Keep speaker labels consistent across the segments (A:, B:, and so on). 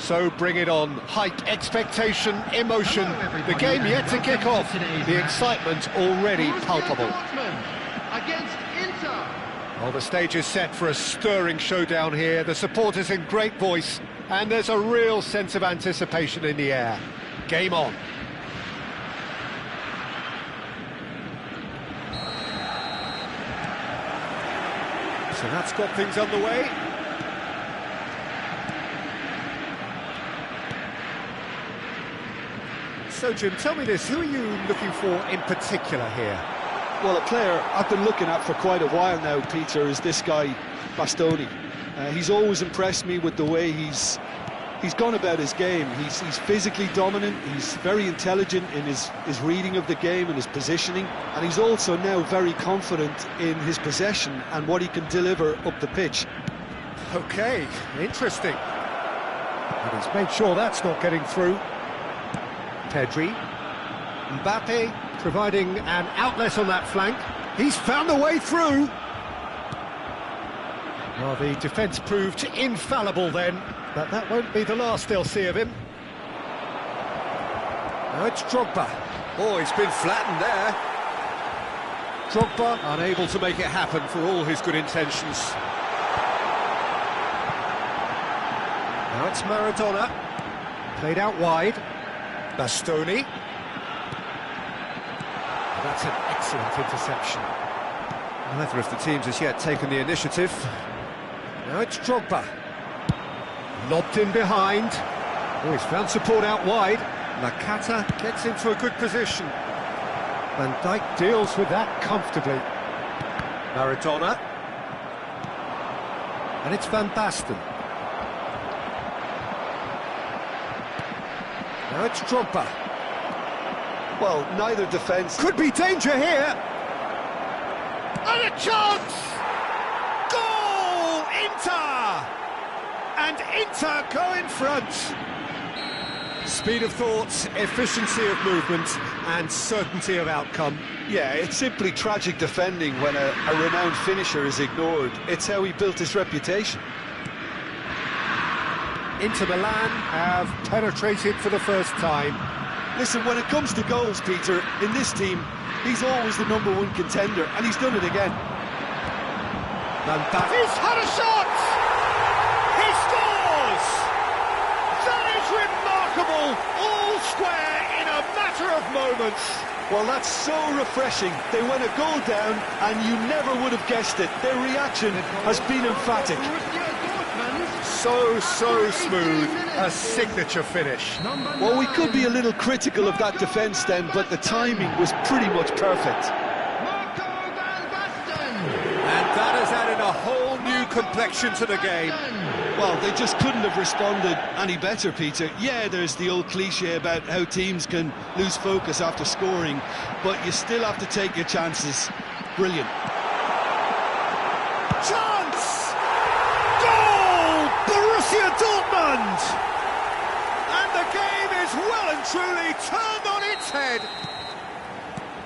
A: So bring it on. Hype, expectation, emotion. The game yet to kick off. The excitement already palpable. Well, the stage is set for a stirring showdown here. The supporters in great voice, and there's a real sense of anticipation in the air. Game on. So that's got things underway. So, Jim, tell me this, who are you looking for in particular here?
B: Well, a player I've been looking at for quite a while now, Peter, is this guy, Bastoni. He's always impressed me with the way he's gone about his game. He's physically dominant, he's very intelligent in his reading of the game and his positioning, and he's also now very confident in his possession and what he can deliver up the pitch.
A: OK, interesting. And he's made sure that's not getting through. Pedri, Mbappe providing an outlet on that flank. He's found a way through. Well, the defence proved infallible then, but that won't be the last they'll see of him. Now it's Drogba. Oh, he's been flattened there. Drogba unable to make it happen for all his good intentions. Now it's Maradona. Played out wide. Bastoni. That's an excellent interception. Neither of the teams has yet taken the initiative. Now it's Drogba. Lobbed in behind. Oh, he's found support out wide. Nakata gets into a good position. Van Dijk deals with that comfortably. Maradona. And it's Van Basten. Now it's Drogba.
B: Well, neither defence...
A: Could be danger here! And a chance! Goal! Inter! And Inter go in front. Speed of thought, efficiency of movement, and certainty of outcome.
B: Yeah, it's simply tragic defending when a renowned finisher is ignored. It's how he built his reputation.
A: Inter Milan have penetrated for the first time.
B: Listen, when it comes to goals, Peter, in this team, he's always the #1 contender, and he's done it again.
A: He's had a shot! He scores! That is remarkable! All square in a matter of moments.
B: Well, that's so refreshing. They went a goal down, and you never would have guessed it. Their reaction has been emphatic.
A: So smooth, a signature finish.
B: Well, we could be a little critical of that defence then, but the timing was pretty much perfect.
A: And that has added a whole new complexion to the game.
B: Well, they just couldn't have responded any better, Peter. Yeah, there's the old cliche about how teams can lose focus after scoring, but you still have to take your chances. Brilliant.
A: Chance! Goal! Borussia Dortmund! And the game is well and truly turned on its head.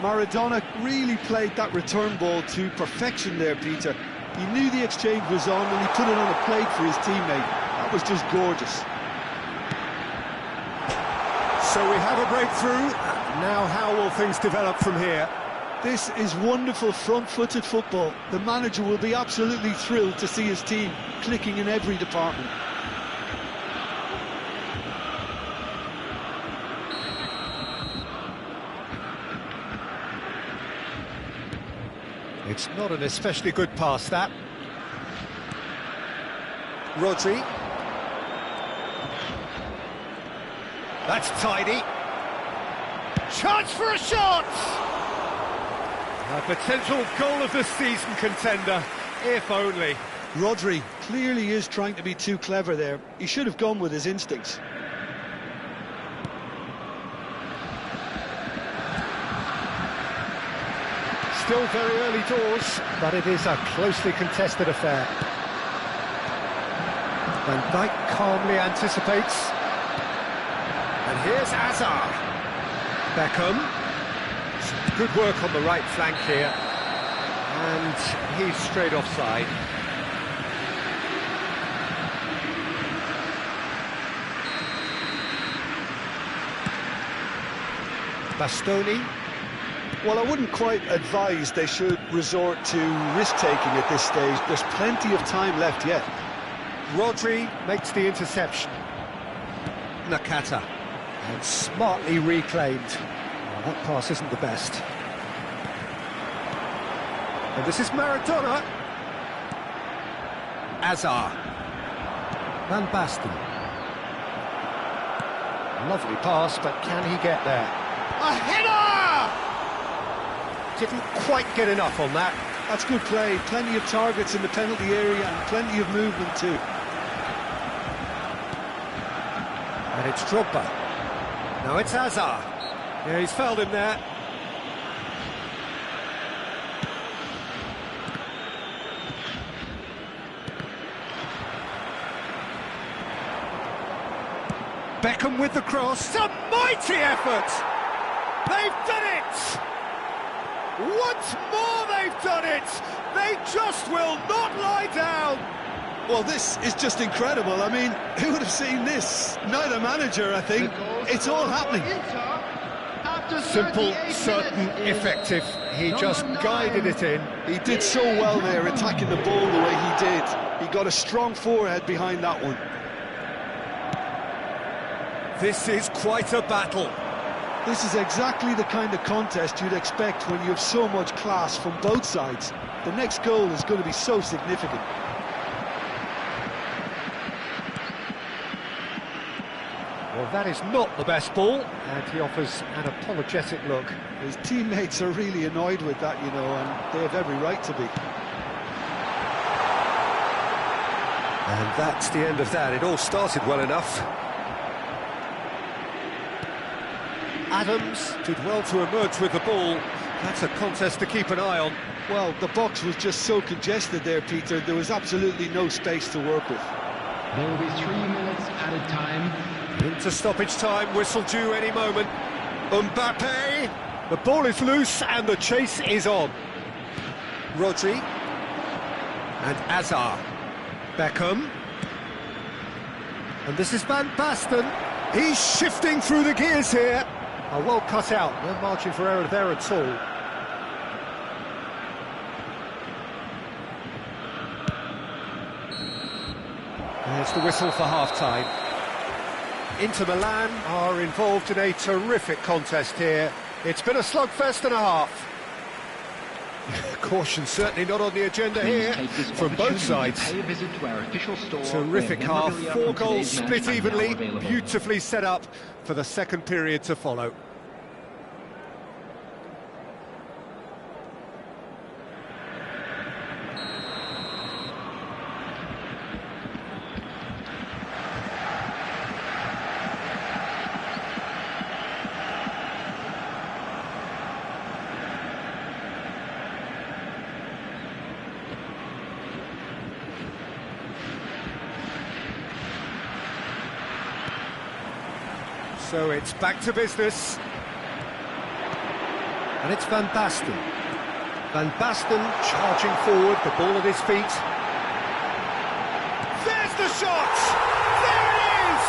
B: Maradona really played that return ball to perfection there, Peter. He knew the exchange was on and he put it on a plate for his teammate. That was just gorgeous.
A: So we have a breakthrough. Now how will things develop from here?
B: This is wonderful front-footed football. The manager will be absolutely thrilled to see his team clicking in every department.
A: It's not an especially good pass, that. Rodri. That's tidy. Chance for a shot! A potential goal of the season contender, if only.
B: Rodri clearly is trying to be too clever there. He should have gone with his instincts.
A: Still very early doors, but it is a closely contested affair. Van Dijk calmly anticipates. And here's Hazard. Beckham. Some good work on the right flank here. And he's straight offside. Bastoni.
B: Well, I wouldn't quite advise they should resort to risk-taking at this stage. There's plenty of time left yet.
A: Rodri makes the interception. Nakata. And smartly reclaimed. Well, that pass isn't the best. And this is Maradona. Azar. Van Basten. Lovely pass, but can he get there? A header! Didn't quite get enough on that.
B: That's good play. Plenty of targets in the penalty area and plenty of movement too.
A: And it's Drogba. Now it's Azar. Yeah, he's fouled him there. Beckham with the cross. A mighty effort! They've done it! Once more they've done it! They just will not lie down!
B: Well, this is just incredible. I mean, who would have seen this? Neither manager, I think. It's all happening.
A: Simple, certain, effective. He just guided it in.
B: He did so well there, attacking the ball the way he did. He got a strong forehead behind that one.
A: This is quite a battle.
B: This is exactly the kind of contest you'd expect when you have so much class from both sides. The next goal is going to be so significant.
A: Well, that is not the best ball, and he offers an apologetic look.
B: His teammates are really annoyed with that, you know, and they have every right to be.
A: And that's the end of that. It all started well enough. Adams did well to emerge with the ball. That's a contest to keep an eye on.
B: Well, the box was just so congested there, Peter. There was absolutely no space to work with.
C: There will be 3 minutes added time.
A: Into stoppage time, whistle due any moment. Mbappe, the ball is loose and the chase is on. Rodri and Azar. Beckham. And this is Van Basten. He's shifting through the gears here. Oh, well cut out, no margin for error there at all. There's the whistle for half-time. Inter Milan are involved in a terrific contest here. It's been a slugfest and a half. Caution certainly not on the agenda here from both sides. Terrific half, 4 goals split evenly, beautifully set up for the second period to follow. So it's back to business. And it's Van Basten. Van Basten charging forward, the ball at his feet. There's the shot! There it is!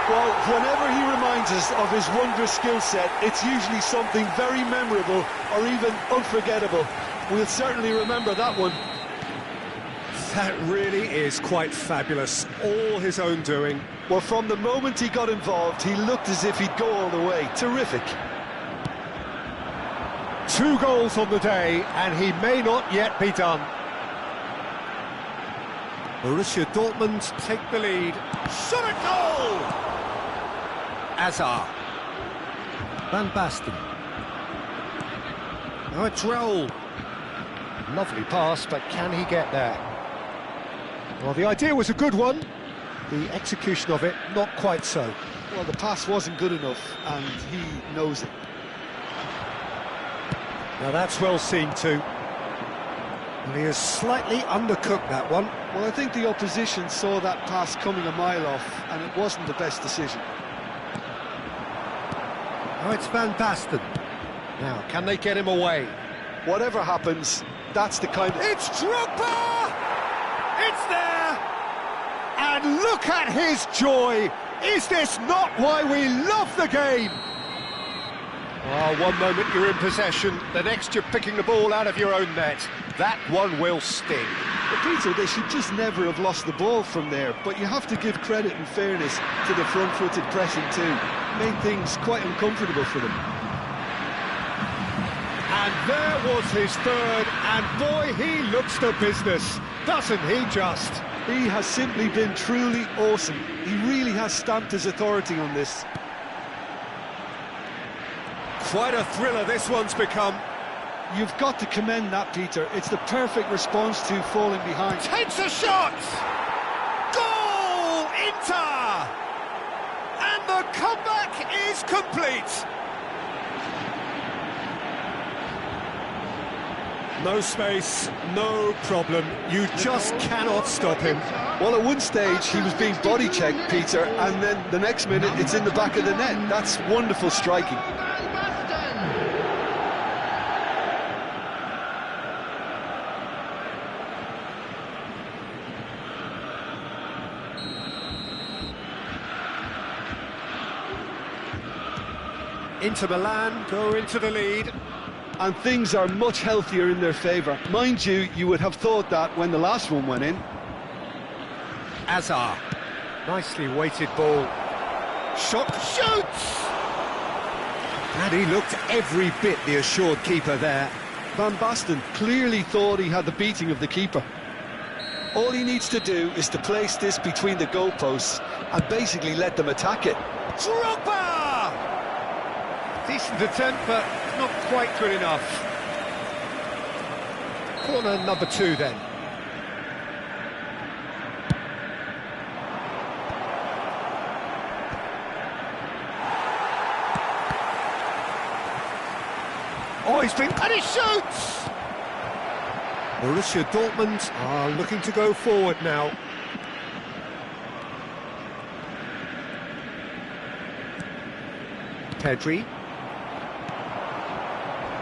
B: Well, whenever he reminds us of his wondrous skill set, it's usually something very memorable or even unforgettable. We'll certainly remember that one.
A: That really is quite fabulous, all his own doing.
B: Well, from the moment he got involved, he looked as if he'd go all the way. Terrific.
A: 2 goals on the day, and he may not yet be done. Borussia Dortmund take the lead. Shot a goal! Azar. Van Basten. Now it's Raul. Lovely pass, but can he get there? Well, the idea was a good one. The execution of it, not quite so.
B: Well, the pass wasn't good enough, and he knows it.
A: Now that's well seen too. And he has slightly undercooked that one.
B: Well, I think the opposition saw that pass coming a mile off, and it wasn't the best decision.
A: Now it's Van Basten. Now, can they get him away?
B: Whatever happens, that's the kind of...
A: It's Drogba! It's there! And look at his joy! Is this not why we love the game? Oh, one moment you're in possession, the next you're picking the ball out of your own net. That one will sting.
B: But Peter, they should just never have lost the ball from there, but you have to give credit and fairness to the front-footed pressing too. Made things quite uncomfortable for them.
A: And there was his third, and boy, he looks the business, doesn't he just?
B: He has simply been truly awesome. He really has stamped his authority on this.
A: Quite a thriller this one's become.
B: You've got to commend that, Peter. It's the perfect response to falling behind.
A: Takes a shot! Goal! Inter! And the comeback is complete! No space, no problem. You just cannot stop him.
B: Well, at one stage, he was being body-checked, Peter, and then the next minute, it's in the back of the net. That's wonderful striking.
A: Inter Milan go into the lead.
B: And things are much healthier in their favour. Mind you, you would have thought that when the last one went in.
A: Azar. Nicely weighted ball. Shot, shoots! And he looked every bit the assured keeper there.
B: Van Basten clearly thought he had the beating of the keeper. All he needs to do is to place this between the goalposts and basically let them attack it.
A: Drogba! Decent attempt, but not quite good enough. Corner number 2 then. Oh, he's been... and he shoots! Borussia Dortmund are looking to go forward now. Pedri.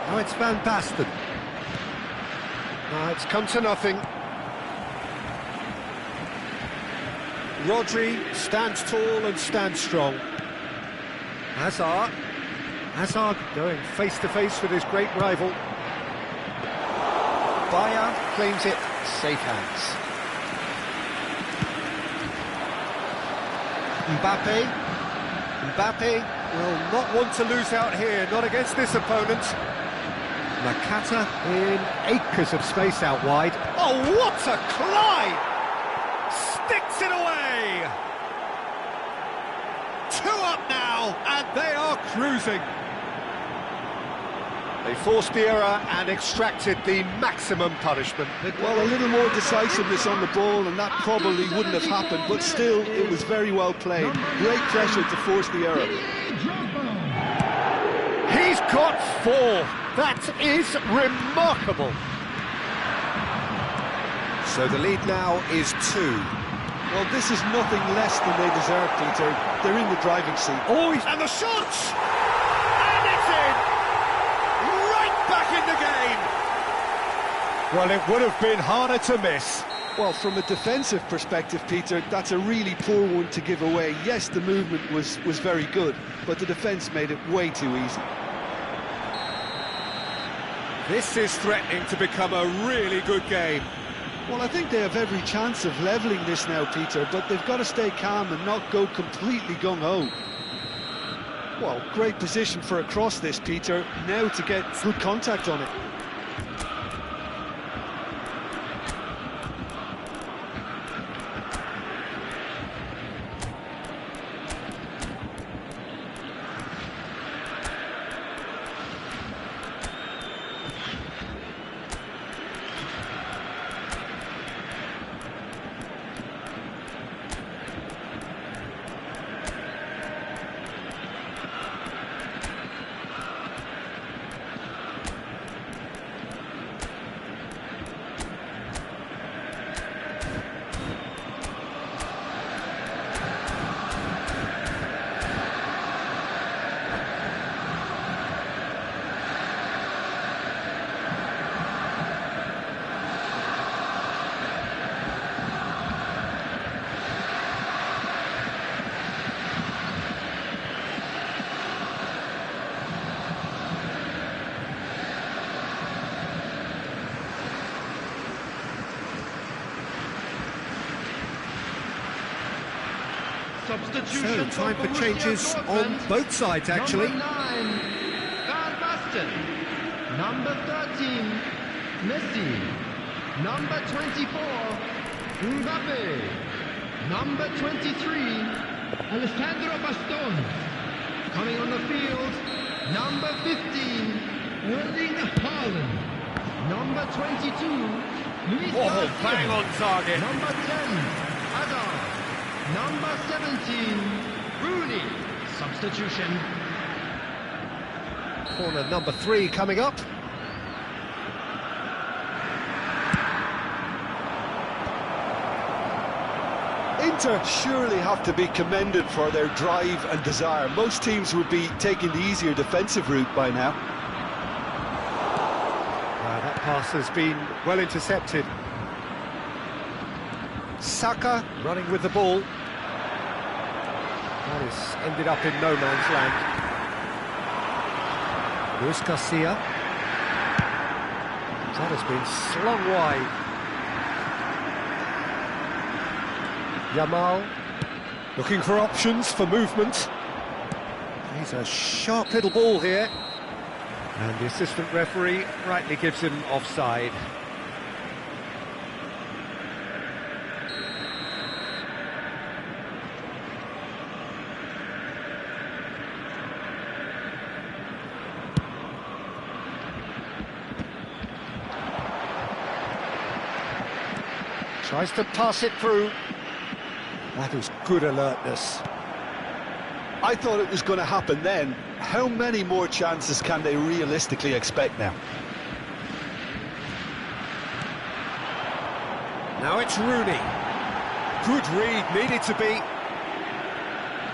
A: Now it's Van Basten. Now it's come to nothing. Rodri stands tall and stands strong. Hazard. Hazard going face-to-face with his great rival. Bayer claims it, safe hands. Mbappe will not want to lose out here, not against this opponent. Nakata in acres of space out wide. Oh, what a climb! Sticks it away! 2 up now, and they are cruising. They forced the error and extracted the maximum punishment.
B: Well, a little more decisiveness on the ball and that probably wouldn't have happened, but still, it was very well played. Great pressure to force the error.
A: He's got 4. That is remarkable. So the lead now is 2.
B: Well, this is nothing less than they deserve, Peter. They're in the driving seat.
A: Oh, and the shot! And it's in! Right back in the game! Well, it would have been harder to miss.
B: Well, from a defensive perspective, Peter, that's a really poor one to give away. Yes, the movement was very good, but the defence made it way too easy.
A: This is threatening to become a really good game.
B: Well, I think they have every chance of levelling this now, Peter, but they've got to stay calm and not go completely gung-ho. Well, great position for a cross this, Peter. Now to get good contact on it.
C: Substitution
A: So, time for
C: Borussia
A: changes on
C: Dortmund.
A: both sides, actually.
C: Number 9, Van Basten. Number 13, Messi. Number 24, Mbappe. Number 23, Alessandro Bastoni. Coming on the field, number 15, Erling Haaland. Number 22, Luis Garcia.
A: Bang on target.
C: Number 10, Hazard. Number 17, Rooney. Substitution.
A: Corner number 3 coming up.
B: Inter surely have to be commended for their drive and desire. Most teams would be taking the easier defensive route by now.
A: That pass has been well intercepted. Saka running with the ball. That has ended up in no man's land. Luis Garcia. That has been slung wide. Yamal looking for options for movement. He's a sharp little ball here. And the assistant referee rightly gives him offside. Tries to pass it through. That is good alertness.
B: I thought it was going to happen then. How many more chances can they realistically expect now?
A: Now it's Rooney. Good read, needed to be.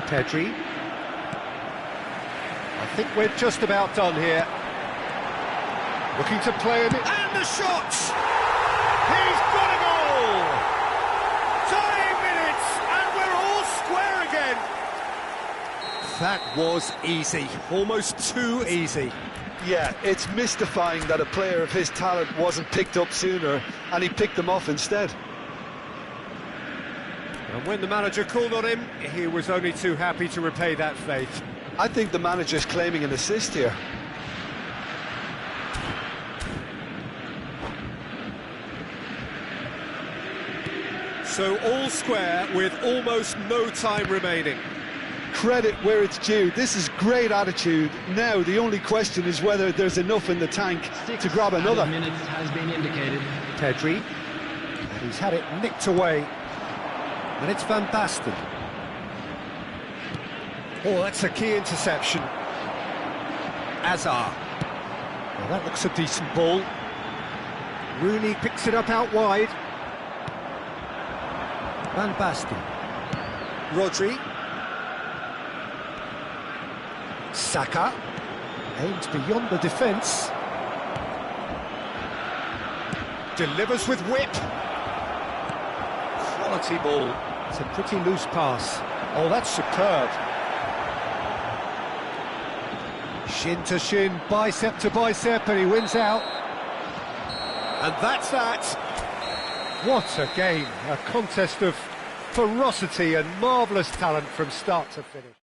A: Pedri. I think we're just about done here. Looking to play it. And the shot! He's got a goal! Tying minutes, and we're all square again. That was easy, almost too easy.
B: Yeah, it's mystifying that a player of his talent wasn't picked up sooner, and he picked them off instead.
A: And when the manager called on him, he was only too happy to repay that faith.
B: I think the manager's claiming an assist here.
A: So all square with almost no time remaining.
B: Credit where it's due. This is great attitude. Now the only question is whether there's enough in the tank to grab another.
C: 6 minutes has been indicated.
A: Pedri, and he's had it nicked away. And it's Van Basten. Oh, that's a key interception. Hazard. Well, that looks a decent ball. Rooney picks it up out wide. Van Basten. Rodri. Saka. Aims beyond the defence. Delivers with whip. Quality ball. It's a pretty loose pass. Oh, that's superb. Shin to shin, bicep to bicep, and he wins out. And that's that. What a game. A contest of ferocity and marvellous talent from start to finish.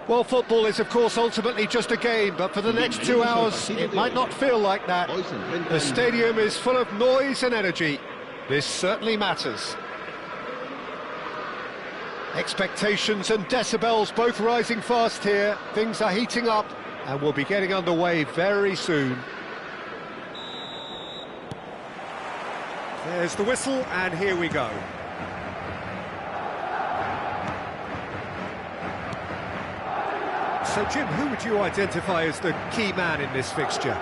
A: Well, football is, of course, ultimately just a game, but for the next 2 hours, it might not feel like that. The stadium is full of noise and energy. This certainly matters. Expectations and decibels both rising fast here. Things are heating up, and we'll be getting underway very soon. There's the whistle, and here we go. So, Jim, who would you identify as the key man in this fixture?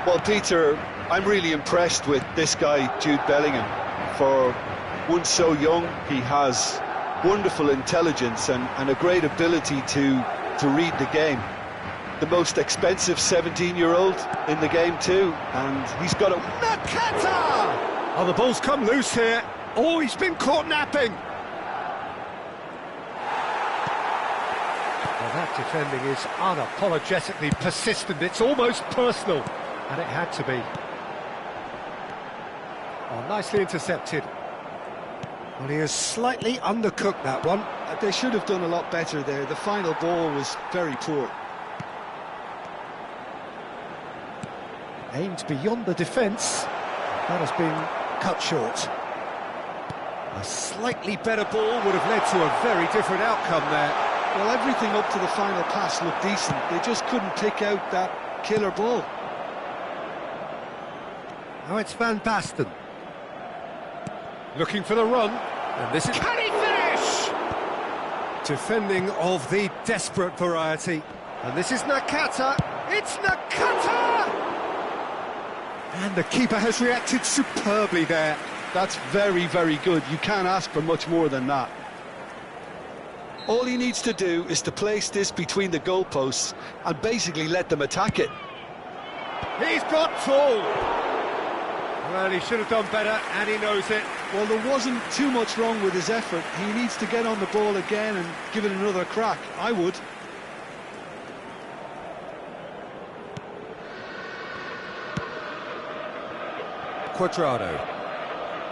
B: Well, Peter, I'm really impressed with this guy, Jude Bellingham. For one so young, he has wonderful intelligence and a great ability to read the game. The most expensive 17-year-old in the game too, and he's got a...
A: Nakata! Oh, the ball's come loose here. Oh, he's been caught napping. Well, that defending is unapologetically persistent. It's almost personal, and it had to be. Oh, nicely intercepted. Well, he has slightly undercooked that one.
B: They should have done a lot better there. The final ball was very poor.
A: Aimed beyond the defence. That has been cut short. A slightly better ball would have led to a very different outcome there.
B: Well, everything up to the final pass looked decent. They just couldn't pick out that killer ball.
A: Now it's Van Basten. Looking for the run. And this is... Can he finish? Defending of the desperate variety. And this is Nakata. It's Nakata! And the keeper has reacted superbly there.
B: That's very, very good. You can't ask for much more than that. All he needs to do is to place this between the goalposts and basically let them attack it.
A: He's got full. Well, he should have done better, and he knows it.
B: Well, there wasn't too much wrong with his effort. He needs to get on the ball again and give it another crack. I would.
A: Cuadrado.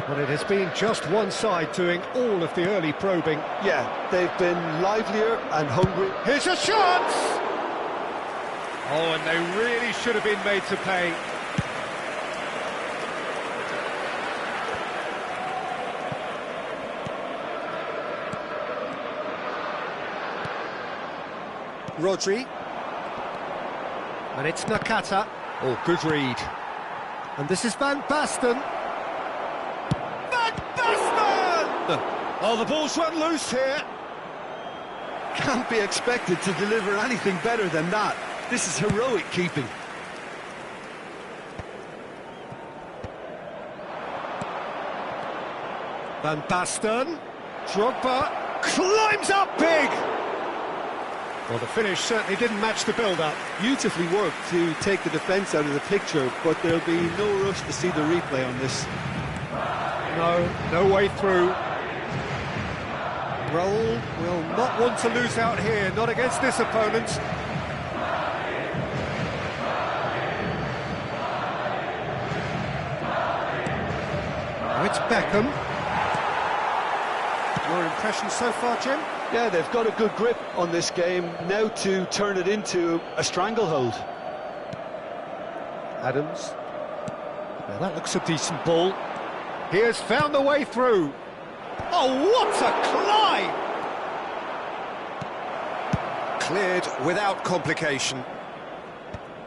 A: Well, it has been just one side doing all of the early probing.
B: Yeah, they've been livelier and hungry.
A: Here's a chance! Oh, and they really should have been made to pay. Rodri. And it's Nakata. Oh, good read. And this is Van Basten. Van Basten! Oh, the ball's run loose here.
B: Can't be expected to deliver anything better than that. This is heroic keeping.
A: Van Basten. Drogba climbs up big. Well, the finish certainly didn't match the build-up.
B: Beautifully worked to take the defence out of the picture, but there'll be no rush to see the replay on this.
A: No way through. Raul will not want to lose out here, not against this opponent. Now it's Beckham. Your impression so far, Jim?
B: Yeah, they've got a good grip on this game, now to turn it into a stranglehold.
A: Adams. Now that looks a decent ball. He has found the way through. Oh, what a climb! Cleared without complication.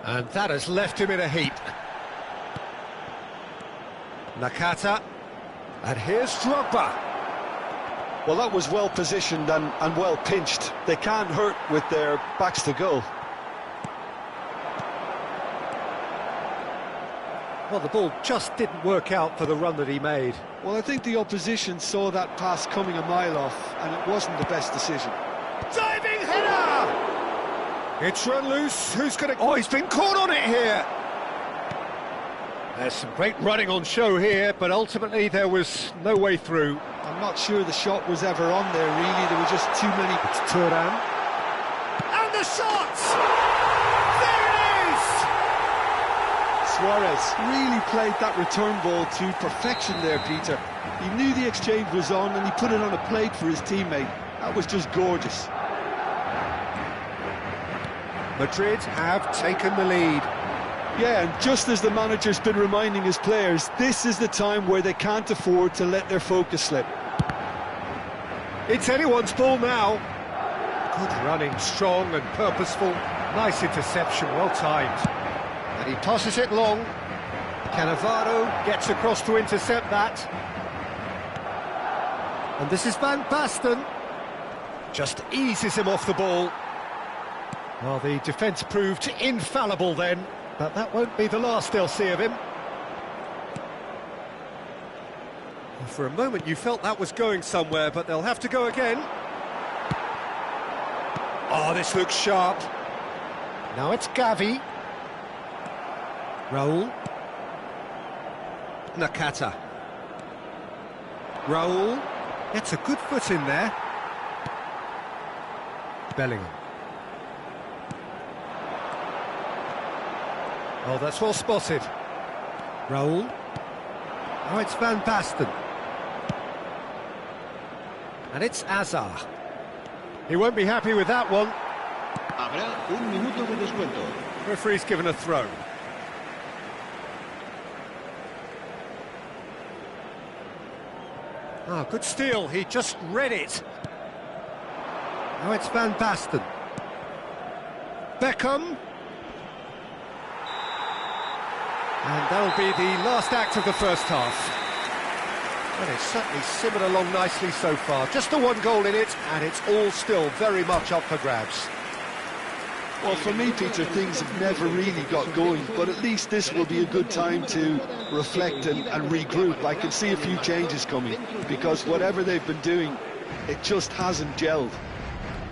A: And that has left him in a heap. Nakata. And here's Drogba.
B: Well, that was well positioned and well pinched. They can't hurt with their backs to goal.
A: Well, the ball just didn't work out for the run that he made.
B: Well, I think the opposition saw that pass coming a mile off, and it wasn't the best decision.
A: Diving header! It's run loose. Who's going to... Oh, he's been caught on it here. There's some great running on show here, but ultimately there was no way through.
B: I'm not sure the shot was ever on there, really. There were just too many...
A: It's Thuram. And the shot! There it is!
B: Suarez really played that return ball to perfection there, Peter. He knew the exchange was on and he put it on a plate for his teammate. That was just gorgeous.
A: Madrid have taken the lead.
B: Yeah, and just as the manager's been reminding his players, this is the time where they can't afford to let their focus slip.
A: It's anyone's ball now. Good running, strong and purposeful. Nice interception, well timed. And he tosses it long. Cannavaro gets across to intercept that. And this is Van Basten. Just eases him off the ball. Well, the defence proved infallible then, but that won't be the last they'll see of him. For a moment you felt that was going somewhere, but they'll have to go again. Oh, this looks sharp. Now it's Gavi. Raul. Nakata. Raul. Gets a good foot in there. Bellingham. Oh, that's well spotted. Raul. Now it's Van Basten. And it's Azar. He won't be happy with that one.
C: Habrá un minuto de descuento.
A: Referee's given a throw. Ah, good steal. He just read it. Now it's Van Basten. Beckham. And that'll be the last act of the first half. And it's certainly simmered along nicely so far. Just the one goal in it, and it's all still very much up for grabs.
B: Well, for me, Peter, things have never really got going, but at least this will be a good time to reflect and regroup. I can see a few changes coming, because whatever they've been doing, it just hasn't gelled.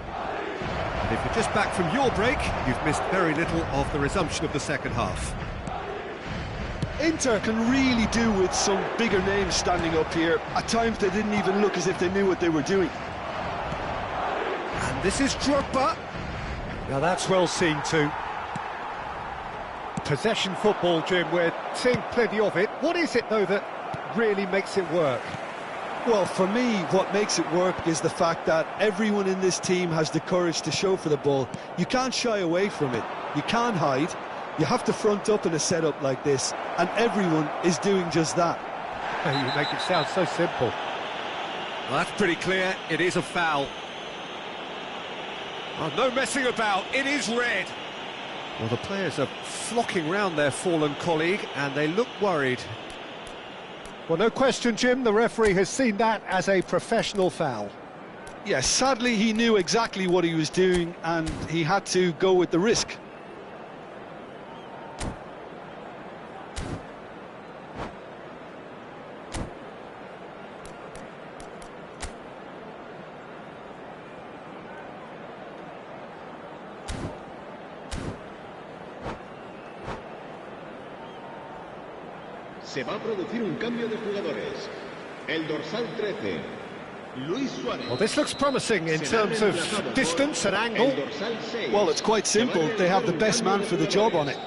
A: And if you're just back from your break, you've missed very little of the resumption of the second half.
B: Inter can really do with some bigger names standing up here. At times they didn't even look as if they knew what they were doing.
A: And this is Drogba. Now that's well seen too. Possession football, Jim, we're seeing plenty of it. What is it, though, that really makes it work?
B: Well, for me, what makes it work is the fact that everyone in this team has the courage to show for the ball. You can't shy away from it. You can't hide. You have to front up in a setup like this, and everyone is doing just that.
A: You make it sound so simple. Well, that's pretty clear. It is a foul. Oh, no messing about. It is red. Well, the players are flocking round their fallen colleague, and they look worried. Well, no question, Jim, the referee has seen that as a professional foul.
B: Yes, sadly, he knew exactly what he was doing, and he had to go with the risk.
D: Se va a producir un cambio de jugadores. El dorsal 13, Luis Suárez.
A: Well, this looks promising in terms of distance and angle.
B: Well, it's quite simple. They have the best man for the job on it.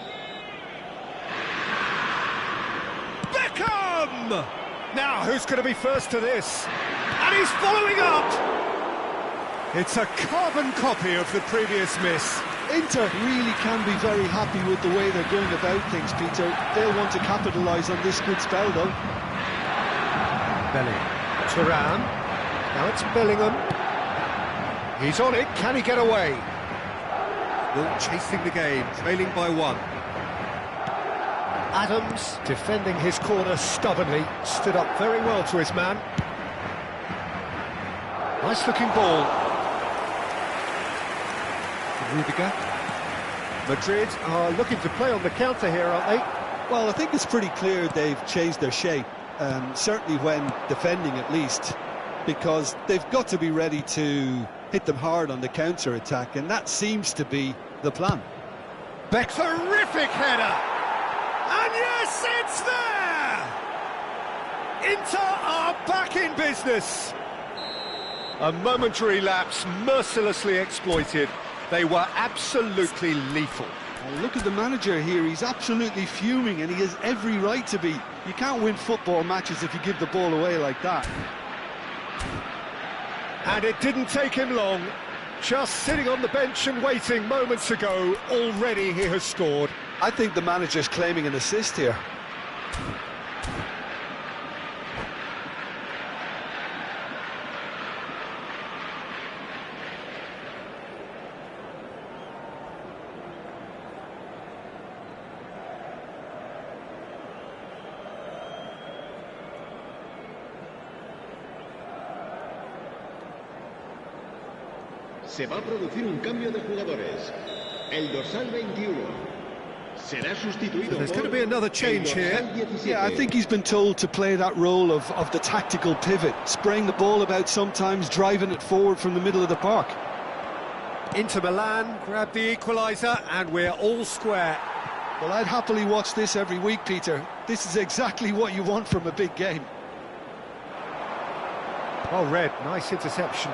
A: Beckham! Now, who's going to be first to this? And he's following up! It's a carbon copy of the previous miss.
B: Inter really can be very happy with the way they're going about things, Peter. They'll want to capitalise on this good spell, though.
A: Bellingham. Turan. Now it's Bellingham. He's on it. Can he get away? Will chasing the game, trailing by one. Adams, defending his corner stubbornly, stood up very well to his man. Nice-looking ball. Rudiger. Madrid are looking to play on the counter here, aren't they?
B: Well, I think it's pretty clear they've changed their shape, certainly when defending at least, because they've got to be ready to hit them hard on the counter-attack, and that seems to be the plan.
A: Beck's terrific header! And yes, it's there! Inter are back in business! A momentary lapse mercilessly exploited. They were absolutely lethal.
B: Well, look at the manager here. He's absolutely fuming, and he has every right to be. You can't win football matches if you give the ball away like that.
A: And it didn't take him long. Just sitting on the bench and waiting moments ago, already he has scored.
B: I think the manager's claiming an assist here.
D: Se va a producir un cambio de jugadores. El dorsal 21 será sustituido
A: So there's going to be another change here.
B: Yeah, I think he's been told to play that role of the tactical pivot, spraying the ball about sometimes, driving it forward from the middle of the park.
A: Inter Milan grab the equaliser, and we're all square.
B: Well, I'd happily watch this every week, Peter. This is exactly what you want from a big game.
A: Oh, Red, nice interception.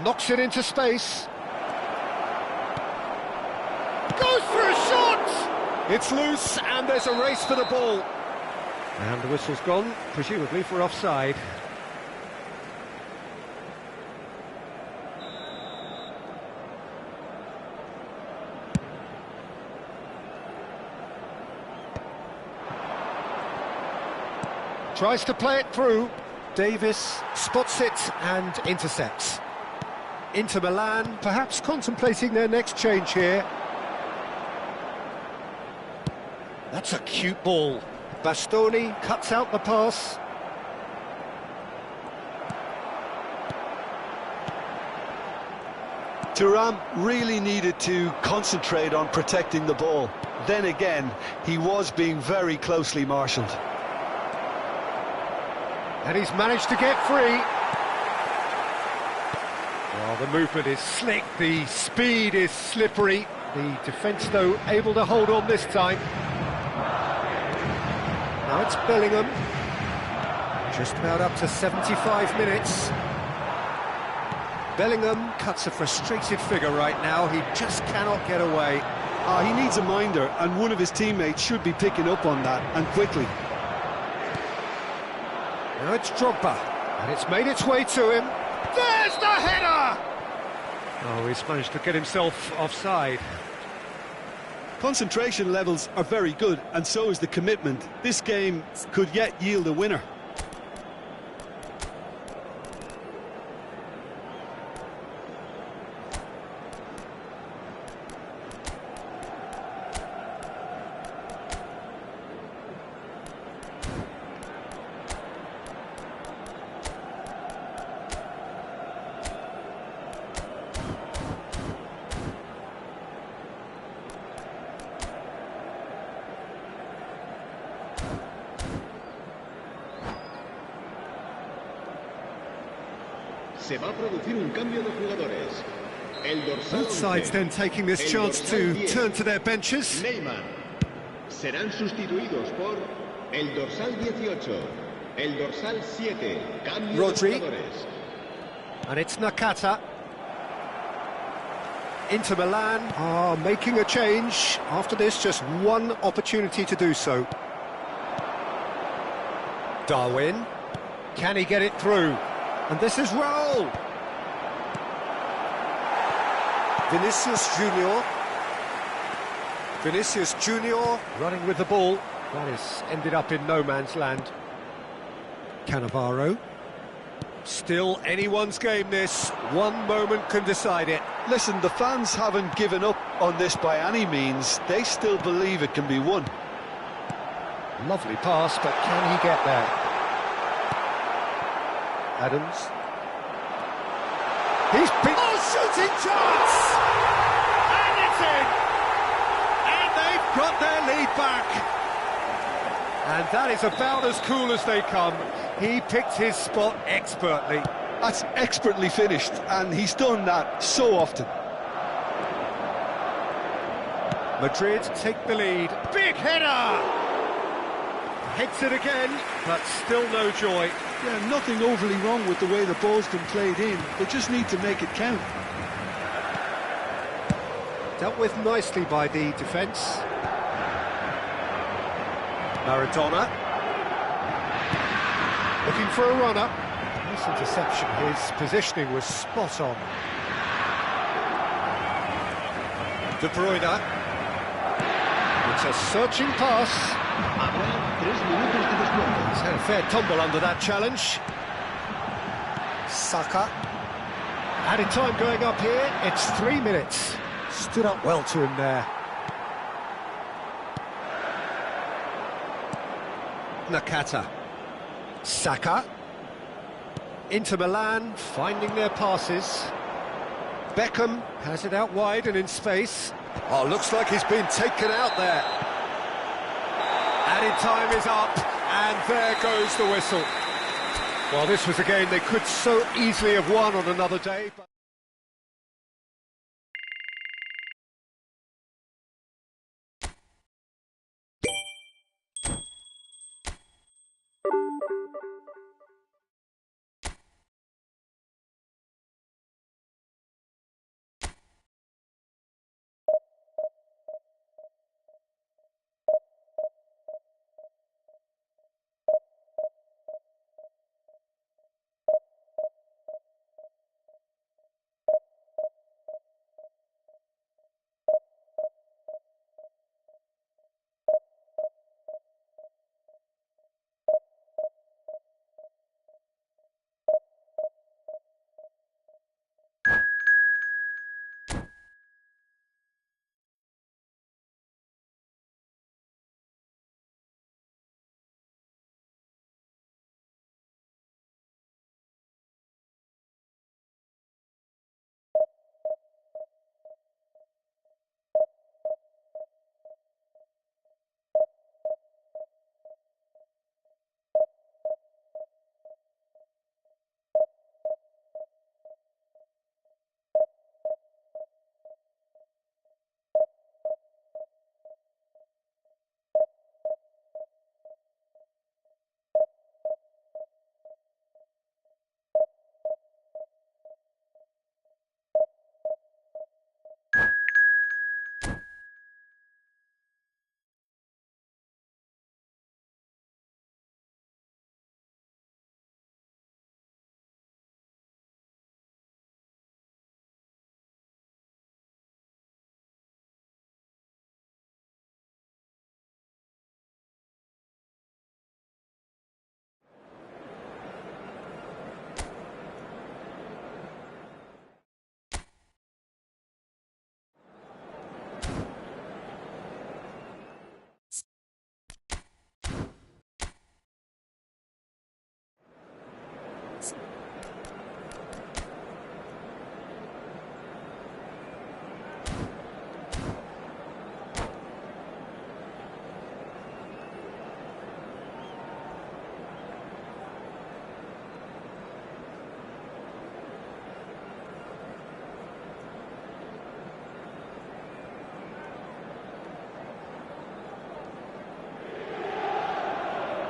A: Knocks it into space. Goes for a shot! It's loose, and there's a race for the ball. And the whistle's gone, presumably for offside. Tries to play it through. Davis spots it and intercepts. Inter Milan perhaps contemplating their next change here. That's a cute ball. Bastoni cuts out the pass.
B: Thuram really needed to concentrate on protecting the ball. Then again, he was being very closely marshalled.
A: And he's managed to get free. Well, the movement is slick, the speed is slippery. The defence, though, able to hold on this time. Now it's Bellingham. Just about up to 75 minutes. Bellingham cuts a frustrated figure right now. He just cannot get away.
B: He needs a minder, and one of his teammates should be picking up on that, and quickly.
A: Now it's Drogba, and it's made its way to him. There's the header! Oh, he's managed to get himself offside.
B: Concentration levels are very good, and so is the commitment. This game could yet yield a winner.
D: Se va a producir un cambio de jugadores. El dorsal
A: Both sides
D: 11,
A: then taking this
D: el
A: chance
D: dorsal
A: to
D: 10,
A: turn to their benches.
D: Neymar. Serán sustituidos por el dorsal 18, el dorsal 7, cambio
A: Rodri.
D: de jugadores.
A: And it's Nakata. Inter Milan are making a change. After this, just one opportunity to do so. Darwin. Can he get it through? And this is Raul. Vinicius Junior. Vinicius Junior running with the ball. That has ended up in no man's land. Cannavaro. Still anyone's game, this. One moment can decide it.
B: Listen, the fans haven't given up on this by any means. They still believe it can be won.
A: Lovely pass, but can he get there? Adams. He's been... Oh, shooting chance! And it's in! And they've got their lead back. And that is about as cool as they come. He picked his spot expertly.
B: That's expertly finished, and he's done that so often.
A: Madrid take the lead. Big header! Hits it again, but still no joy.
B: Yeah, nothing overly wrong with the way the ball's been played in. They just need to make it count.
A: Dealt with nicely by the defence. Maradona. Looking for a runner. Nice interception, his positioning was spot on. De Bruyne. It's a searching pass.
C: Habrá 3 minutos de descuento.
A: He's had a fair tumble under that challenge. Saka. Added time going up here, it's 3 minutes. Stood up well to him there. Nakata. Saka. Inter Milan finding their passes. Beckham has it out wide and in space. Oh, looks like he's been taken out there. Added time is up, and there goes the whistle. Well, this was a game they could so easily have won on another day. But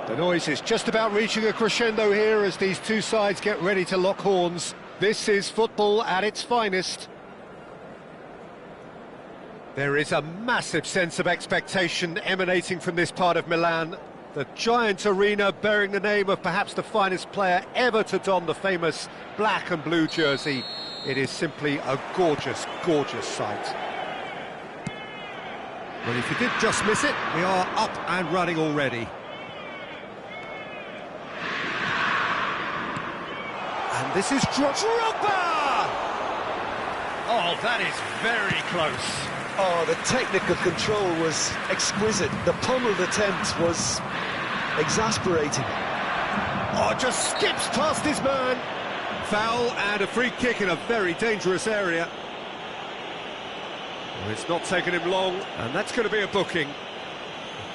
A: the noise is just about reaching a crescendo here as these two sides get ready to lock horns. This is football at its finest. There is a massive sense of expectation emanating from this part of Milan. The giant arena bearing the name of perhaps the finest player ever to don the famous black and blue jersey. It is simply a gorgeous, gorgeous sight. Well, if you did just miss it, we are up and running already. And this is Drogba! Oh, that is very close.
B: Oh, the technical control was exquisite. The pummeled attempt was exasperating.
A: Oh, just skips past his man. Foul and a free kick in a very dangerous area. Well, it's not taken him long, and that's going to be a booking.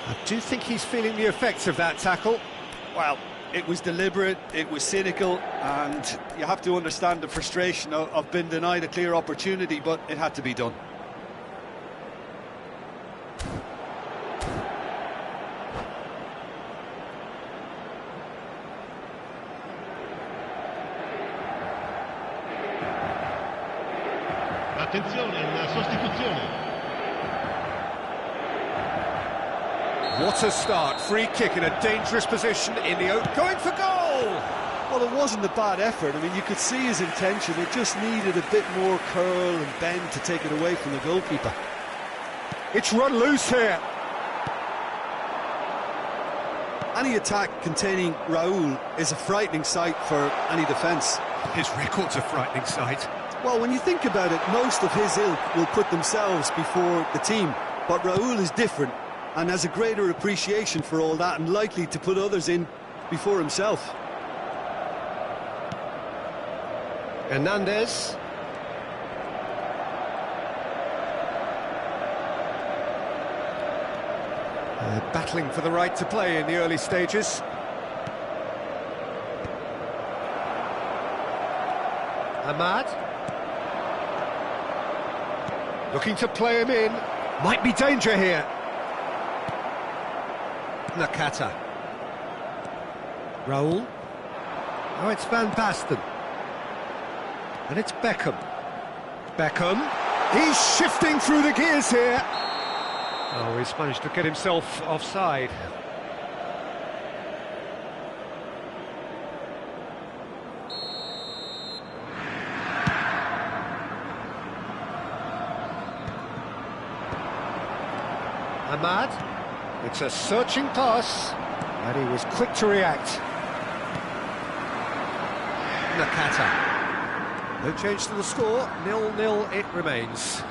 A: I do think he's feeling the effects of that tackle.
B: Well, it was deliberate, it was cynical, and you have to understand the frustration of being denied a clear opportunity, but it had to be done.
C: Attenzione, la sostituzione.
A: What a start, free kick in a dangerous position in the going for goal!
B: Well, it wasn't a bad effort. I mean, you could see his intention. It just needed a bit more curl and bend to take it away from the goalkeeper.
A: It's run loose here.
B: Any attack containing Raul is a frightening sight for any defence.
A: His record's a frightening sight.
B: Well, when you think about it, most of his ilk will put themselves before the team. But Raul is different and has a greater appreciation for all that and likely to put others in before himself.
A: Hernandez. Battling for the right to play in the early stages. Ahmad. Looking to play him in. Might be danger here. Nakata. Raul. Oh, it's Van Basten. And it's Beckham. Beckham. He's shifting through the gears here. Oh, he's managed to get himself offside. Ahmad. It's a searching pass. And he was quick to react. Nakata. No change to the score, 0-0 it remains.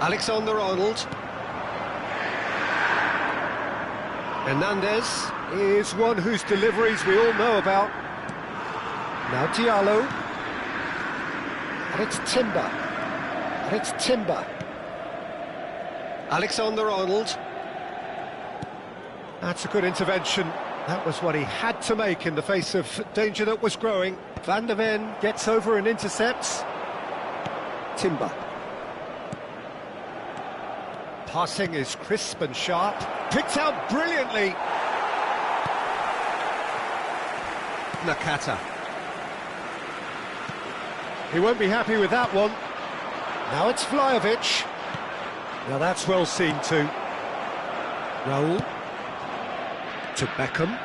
A: Alexander-Arnold. Hernandez is one whose deliveries we all know about. Now Diallo. And it's Timber. And it's Timber. Alexander-Arnold. That's a good intervention. That was what he had to make in the face of danger that was growing. Van der Ven gets over and intercepts. Timber. Passing is crisp and sharp. Picked out brilliantly. Nakata. He won't be happy with that one. Now it's Vlahovic. Now that's well seen too. Raul. To Beckham.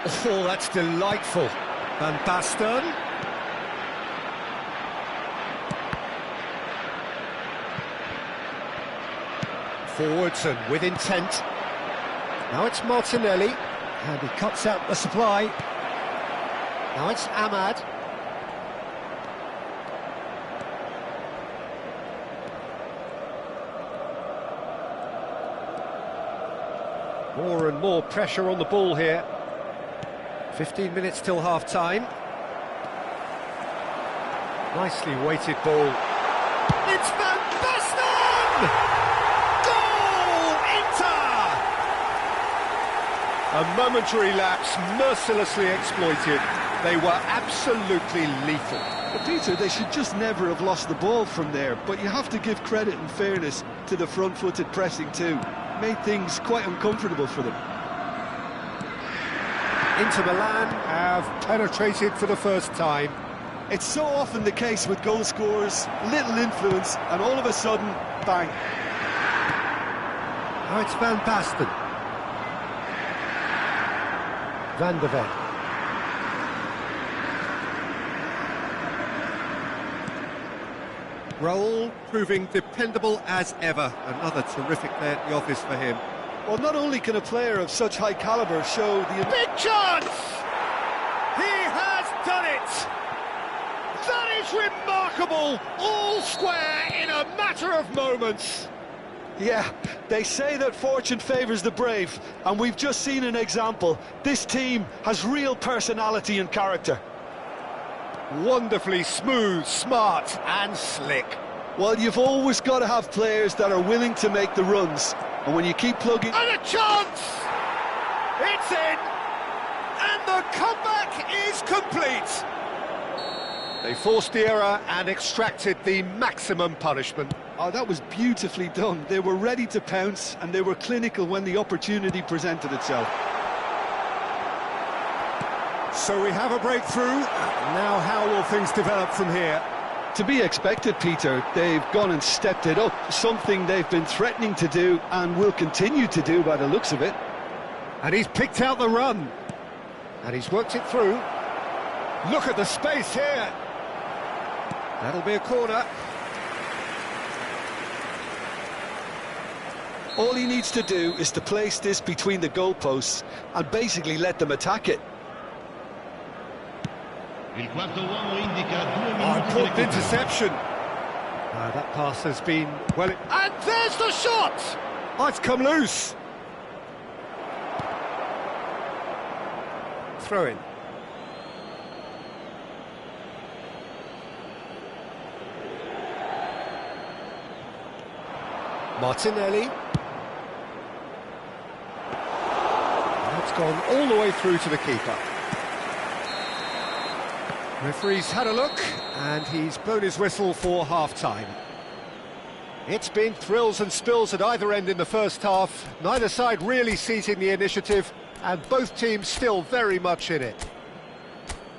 A: Oh, that's delightful. Van Basten. Forwards and with intent. Now it's Martinelli. And he cuts out the supply. Now it's Ahmad. More and more pressure on the ball here. 15 minutes till half-time. Nicely weighted ball. It's Van Basten! Goal! Inter! A momentary lapse, mercilessly exploited. They were absolutely lethal.
B: But Peter, they should just never have lost the ball from there, but you have to give credit and fairness to the front-footed pressing too. Made things quite uncomfortable for them.
A: Inter Milan have penetrated for the first time.
B: It's so often the case with goal scorers, little influence, and all of a sudden, bang.
A: Now it's Van Basten. Van der Ven. Raul proving dependable as ever. Another terrific day at the office for him.
B: Well, not only can a player of such high calibre show the...
A: Big chance! He has done it! That is remarkable! All square in a matter of moments.
B: Yeah, they say that fortune favours the brave, and we've just seen an example. This team has real personality and character.
A: Wonderfully smooth, smart and slick.
B: Well, you've always got to have players that are willing to make the runs. And when you keep plugging...
A: And a chance! It's in! And the comeback is complete! They forced the error and extracted the maximum punishment.
B: Oh, that was beautifully done. They were ready to pounce, and they were clinical when the opportunity presented itself.
A: So we have a breakthrough. Now how will things develop from here?
B: To be expected, Peter. They've gone and stepped it up, something they've been threatening to do and will continue to do by the looks of it.
A: And he's picked out the run. And he's worked it through. Look at the space here. That'll be a corner.
B: All he needs to do is to place this between the goalposts and basically let them attack it.
C: Il quarto uomo indica 2 minuti di
A: Important
C: recupero.
A: interception. That pass has been well. And there's the shot. Oh, it's come loose. Throw in. Martinelli. That's gone all the way through to the keeper. Referee's had a look, and he's blown his whistle for half-time. It's been thrills and spills at either end in the first half, neither side really seizing the initiative, and both teams still very much in it.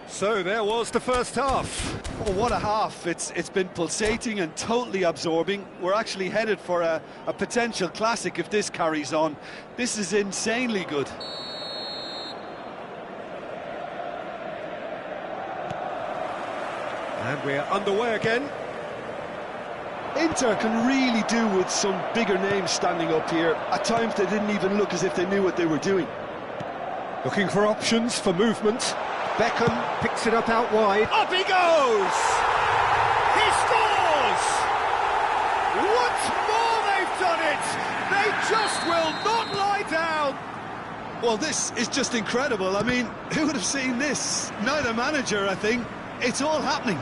A: So there was the first half.
B: Oh, what a half. It's been pulsating and totally absorbing. We're actually headed for a potential classic if this carries on. This is insanely good.
A: And we're underway again.
B: Inter can really do with some bigger names standing up here. At times they didn't even look as if they knew what they were doing.
A: Looking for options for movement. Beckham picks it up out wide. Up he goes! He scores! Once more they've done it! They just will not lie down!
B: Well, this is just incredible. I mean, who would have seen this? Neither manager, I think. It's all happening.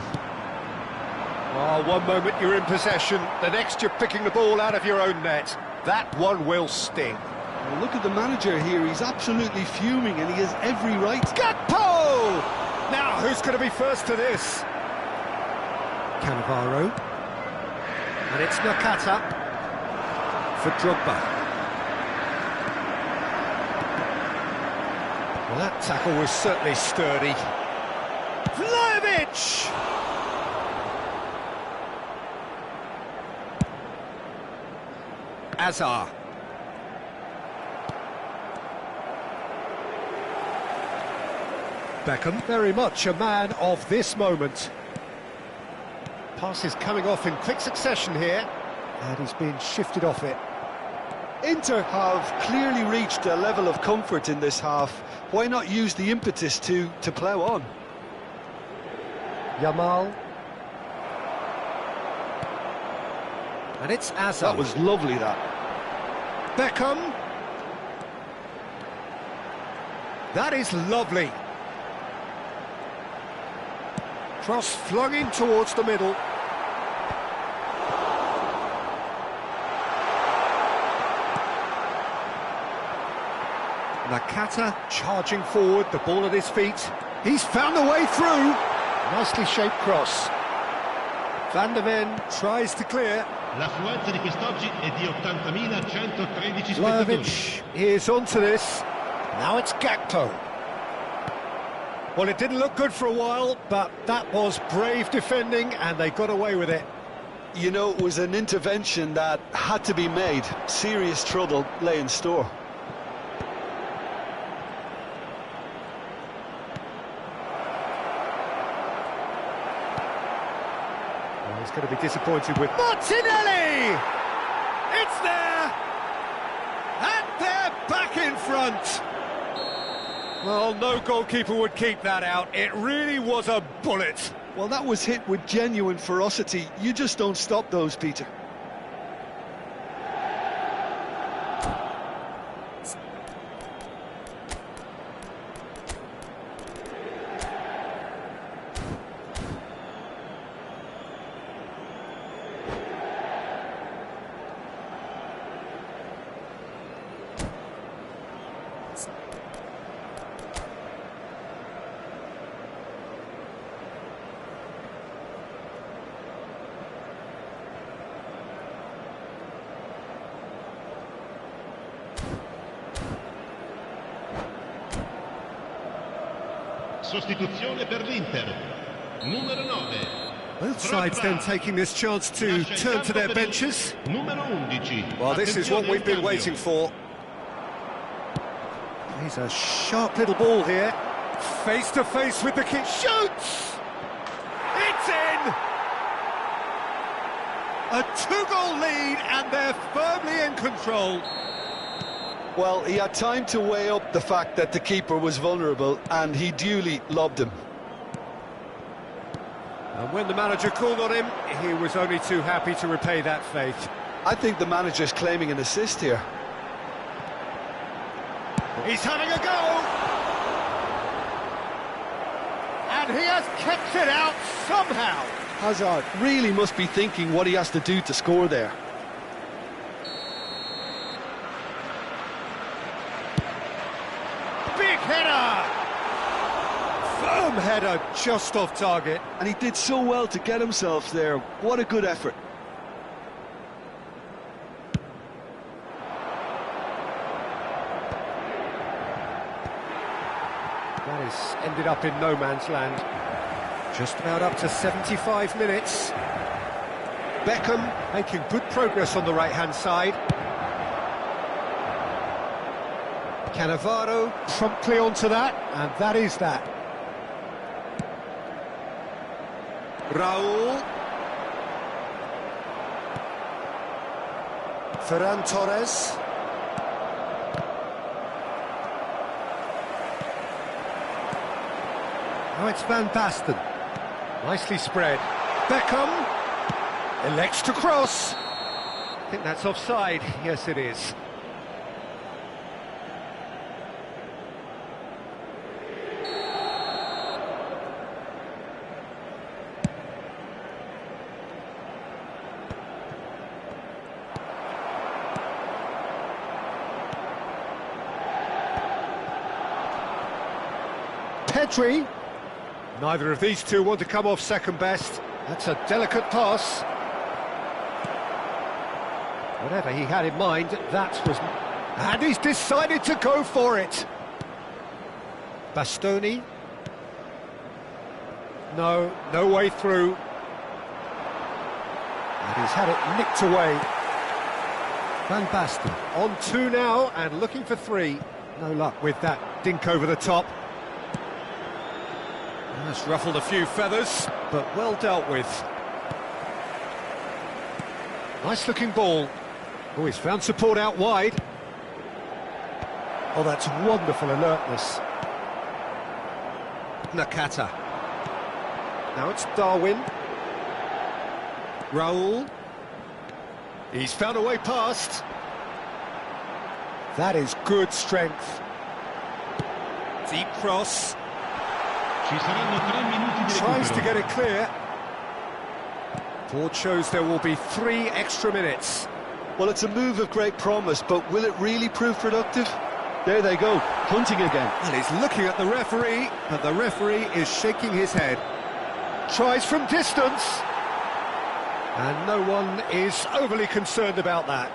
A: Oh, one moment you're in possession, the next you're picking the ball out of your own net. That one will sting.
B: Well, look at the manager here. He's absolutely fuming, and he has every right.
A: Gakpo! Now, who's going to be first to this? Cannavaro. And it's Nakata for Drogba. Well, that tackle was certainly sturdy. Vlahovic! Azar. Beckham, very much a man of this moment. Pass is coming off in quick succession here, and he's been shifted off it.
B: Inter have clearly reached a level of comfort in this half. Why not use the impetus to plough on?
A: Yamal. And it's Azar.
B: That was lovely, that.
A: Beckham. That is lovely. Cross flung in towards the middle. Nakata charging forward, the ball at his feet. He's found a way through. Nicely shaped cross. Van der Ven tries to clear.
C: L'affluenza di quest'oggi è di 80.113 spettatori.
A: Vlahovic is onto this. Now it's Gakpo. Well, it didn't look good for a while, but that was brave defending, and they got away with it.
B: You know, it was an intervention that had to be made. Serious trouble lay in store.
A: Well, he's going to be disappointed with Martinelli! It's there! And they're back in front! Well, no goalkeeper would keep that out. It really was a bullet.
B: Well, that was hit with genuine ferocity. You just don't stop those, Peter.
C: Sostituzione per l'Inter. Numero 9.
A: Both sides then taking this chance to turn to their benches.
C: Numero 11.
A: Well, this is what we've been waiting for. He's a sharp little ball here. Face to face with the kick. Shoots! It's in! A two-goal lead, and they're firmly in control.
B: Well, he had time to weigh up the fact that the keeper was vulnerable, and he duly lobbed him.
A: And when the manager called on him, he was only too happy to repay that faith.
B: I think the manager's claiming an assist here.
A: He's having a go! And he has kept it out somehow.
B: Hazard really must be thinking what he has to do to score there.
A: Big header! Firm header, just off target.
B: And he did so well to get himself there. What a good effort.
A: That has ended up in no man's land. Just about up to 75 minutes. Beckham making good progress on the right-hand side. Cannavaro promptly onto that, and that is that. Raul. Ferran Torres. Now it's Van Basten. Nicely spread. Beckham elects to cross. I think that's offside. Yes, it is. Pedri. Neither of these two want to come off second best. That's a delicate pass. Whatever he had in mind, that was... And he's decided to go for it. Bastoni. No way through. And he's had it nicked away. Van Basten on two now and looking for three. No luck with that dink over the top. That's ruffled a few feathers, but well dealt with. Nice looking ball. Oh, he's found support out wide. Oh, that's wonderful alertness. Nakata. Now it's Darwin. Raul. He's found a way past. That is strength. Deep cross.
C: Ci saranno 3 minuti di
A: Tries to
C: recupero.
A: get it clear. Board shows there will be 3 extra minutes.
B: Well, it's a move of great promise, but will it really prove productive? There they go, hunting again.
A: Well, he's looking at the referee, but the referee is shaking his head. Tries from distance. And no one is overly concerned about that.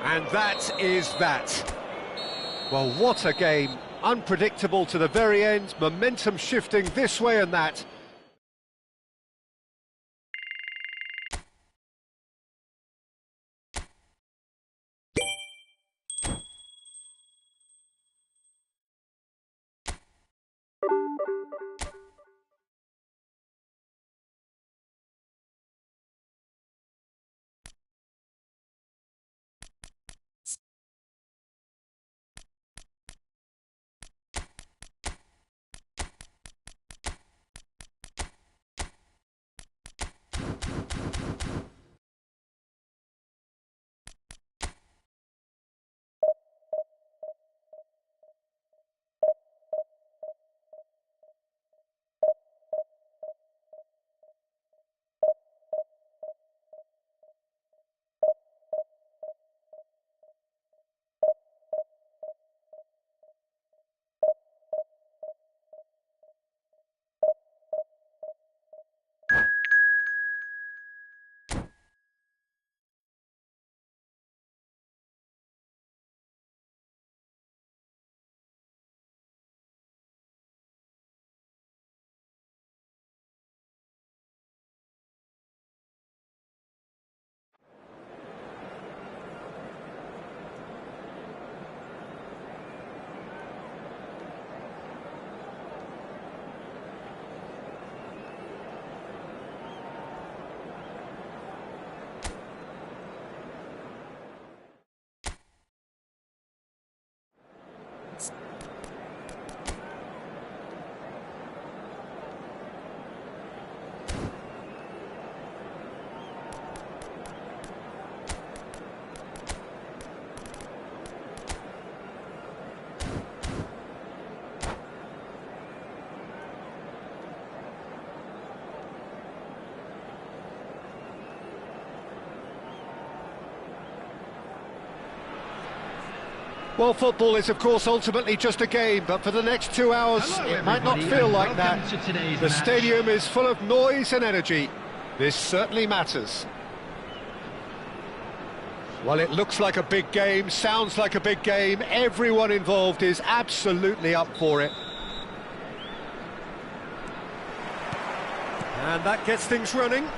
A: And that is that. Well, what a game. Unpredictable to the very end, momentum shifting this way and that. Well, football is, of course, ultimately just a game, but for the next 2 hours,
C: Hello,
A: it might not
C: everybody,
A: feel
C: and
A: like that.
C: welcome to today's
A: The
C: match.
A: stadium is full of noise and energy. This certainly matters. Well, it looks like a big game, sounds like a big game. Everyone involved is absolutely up for it. And that gets things running.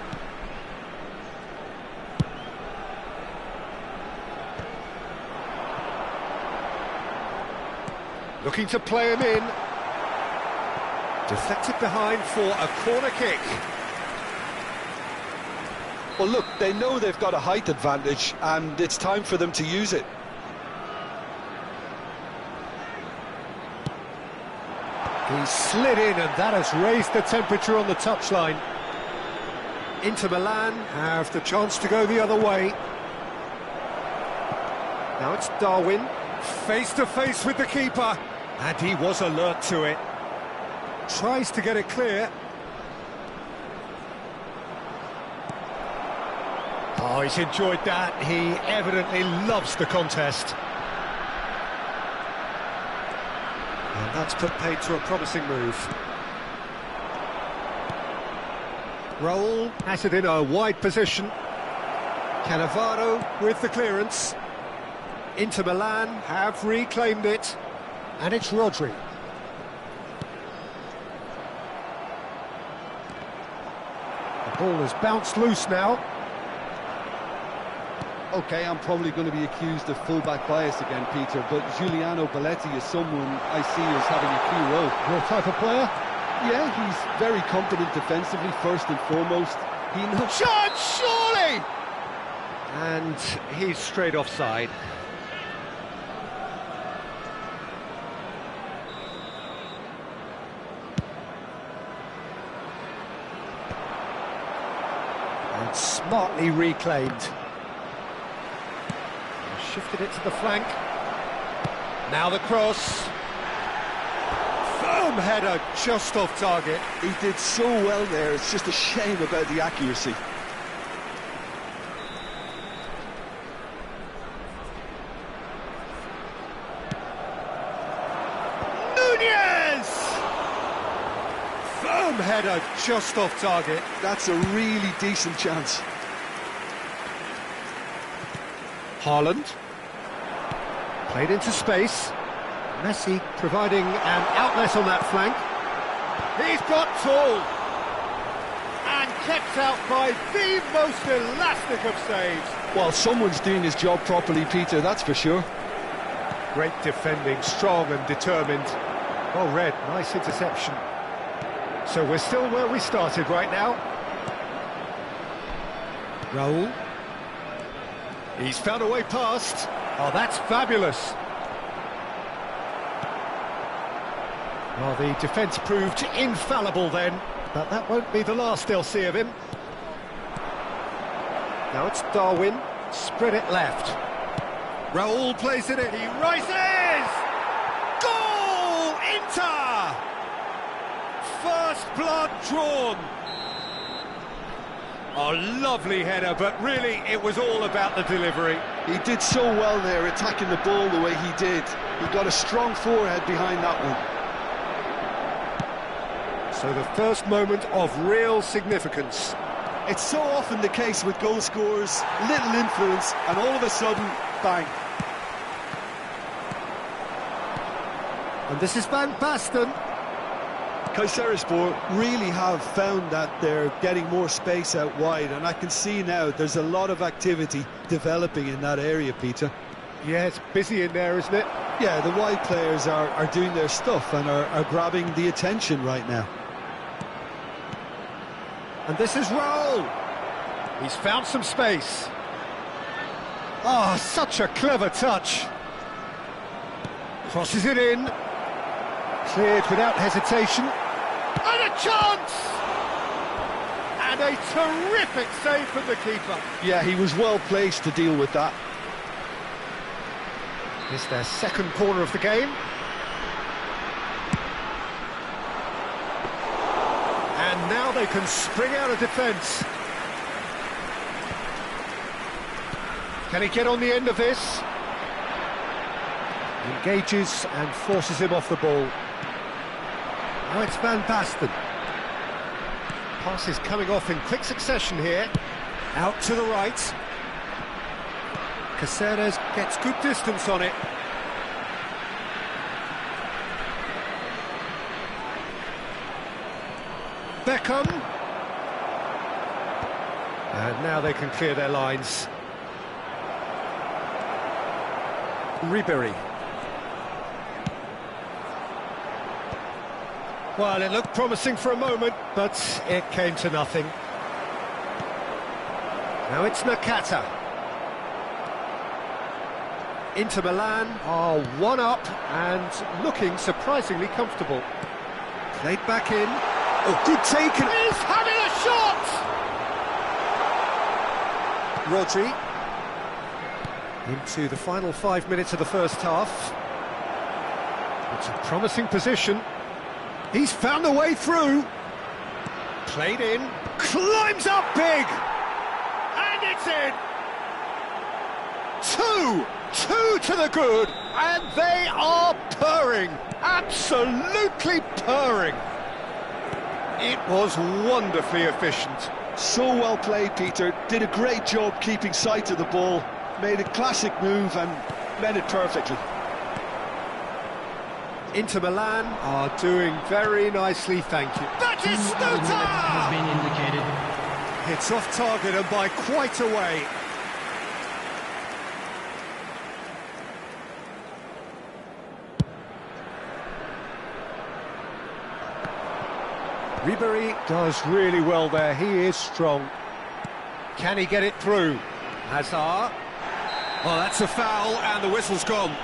A: Looking to play him in. Deflected behind for a corner kick.
B: Well, look, they know they've got a height advantage, and it's time for them to use it.
A: He slid in, and that has raised the temperature on the touchline. Inter Milan have the chance to go the other way. Now it's Darwin, face to face with the keeper, and he was alert to it. Tries to get it clear. Oh, he's enjoyed that. He evidently loves the contest. And that's put paid to a promising move. Raul has it in a wide position. Cannavaro with the clearance. Inter Milan have reclaimed it. And it's Rodri. The ball has bounced loose now.
E: Okay, I'm probably going to be accused of fullback bias again, Peter, but Giuliano Belletti is someone I see as having a key role.
A: Your type of player?
E: Yeah, he's very competent defensively, first and foremost. He knows...
A: Shot, surely! And he's straight offside. And smartly reclaimed. Shifted it to the flank. Now the cross. Firm header just off target.
B: He did so well there, it's just a shame about the accuracy.
A: Nunez! Firm header just off target.
B: That's a really decent chance.
A: Haaland. Played into space. Messi providing an outlet on that flank. He's got tall. And kept out by the most elastic of saves.
B: Well, someone's doing his job properly, Peter, that's for sure.
A: Great defending, strong and determined. Well read, nice interception. So we're still where we started right now. Raul. He's found a way past. Oh, that's fabulous. Well, the defence proved infallible then, but that won't be the last they'll see of him. Now it's Darwin, spread it left. Raul plays it in, he rises! Goal! Inter! First blood drawn. Oh, lovely header, but really it was all about the delivery.
B: He did so well there, attacking the ball the way he did. He got a strong forehead behind that one.
A: So the first moment of real significance.
B: It's so often the case with goal scorers, little influence, and all of a sudden, bang.
A: And this is Van Basten.
B: Kayserispor really have found that they're getting more space out wide, and I can see now there's a lot of activity developing in that area, Peter.
A: Yeah, it's busy in there, isn't it?
B: Yeah, the wide players are doing their stuff and are grabbing the attention right now.
A: And this is Raul. He's found some space. Oh, such a clever touch. Crosses it in. Cleared without hesitation. And a chance! And a terrific save from the keeper.
B: Yeah, he was well placed to deal with that.
A: It's their second corner of the game. And now they can spring out of defence. Can he get on the end of this? Engages and forces him off the ball. Now it's Van Basten. Passes coming off in quick succession here. Out to the right. Caceres gets good distance on it. Beckham. And now they can clear their lines. Ribery. Well, it looked promising for a moment, but it came to nothing. Now it's Nakata. Inter Milan are one up and looking surprisingly comfortable. Played back in. Oh, good taken. He's having a shot! Rodri. Into the final 5 minutes of the first half. It's a promising position. He's found a way through. Played in. Climbs up big! And it's in! Two to the good, and they are purring. Absolutely purring. It was wonderfully efficient.
B: So well played, Peter. Did a great job keeping sight of the ball. Made a classic move and met it perfectly.
A: Inter Milan are doing very nicely, thank you. That is Stuta!
C: Has been indicated.
A: It's off target and by quite a way. Ribery does really well there, he is strong. Can he get it through? Hazard. Oh, that's a foul and the whistle's gone.